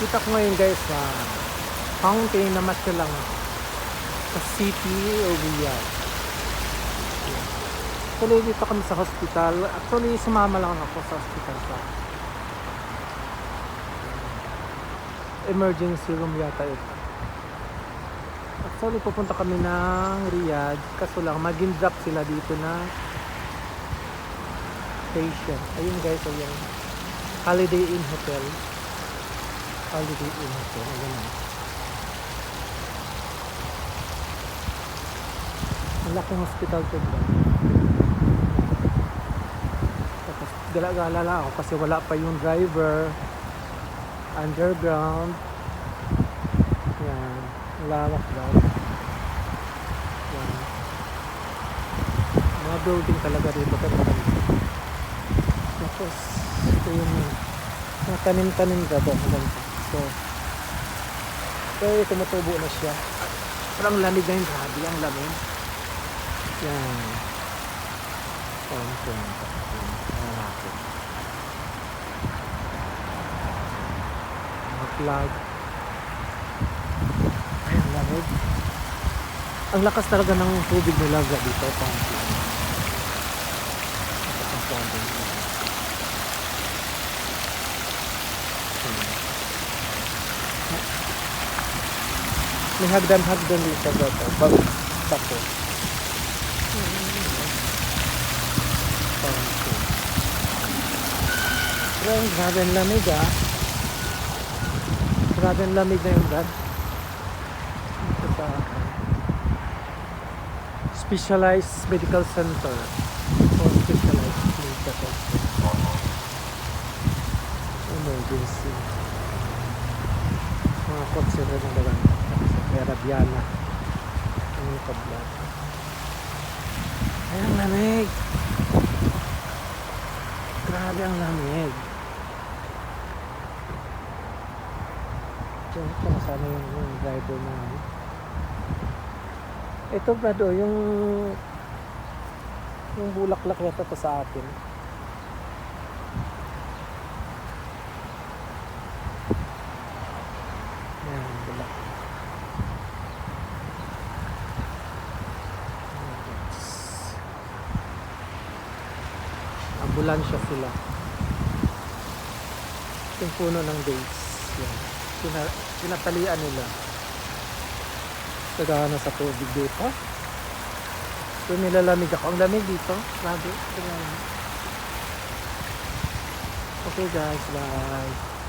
Kita ko ngayon guys na fountain na masya lang sa city o Riyadh. Actually dito kami sa hospital. Actually sumama lang ako sa hospital sa emergency room yata ito. Actually pupunta kami ng Riyadh kaso lang mag-drop sila dito na patient. Ayun guys, ayun. Holiday Inn Hotel. Holiday Inn Hotel. Ayun na. Ang laking hospital to ba? Tapos gala-gala lang ako kasi wala pa yung driver. Underground. Yan. Lawak daw. Yan. Mga building talaga dito. Tapos ito yung mga tanim-tanim ka ba? So, tumutubo na siya. Parang lamig na yun. Grabe ang lamig. Yan. Fountain. Mga flag. Ayan, lamig. Ang lakas talaga ng tubig nila dito. Fountain. Ang fountain. May hagdan-hagdan dito ba ito? Bago tako. Pero grabe ang lamig ah. Grabe ang lamig na yung dad. Dito sa Specialized Medical Center. O Specialized Medical Center. Emergency. Mga kotse rin ang dalang. Arabiana ang kablat. Ay, ang lamig. Grabe ang lamig. Ito sana yung driver na ito brado yung bulaklak yata to sa atin. Yan, bulaklak. Ambulansya sila. Yung puno ng dates. Yan. Pinatalian nila. Tagana sa tubig dito. So nilalamig ako. Ang lamig dito. Grabe. Okay guys. Bye.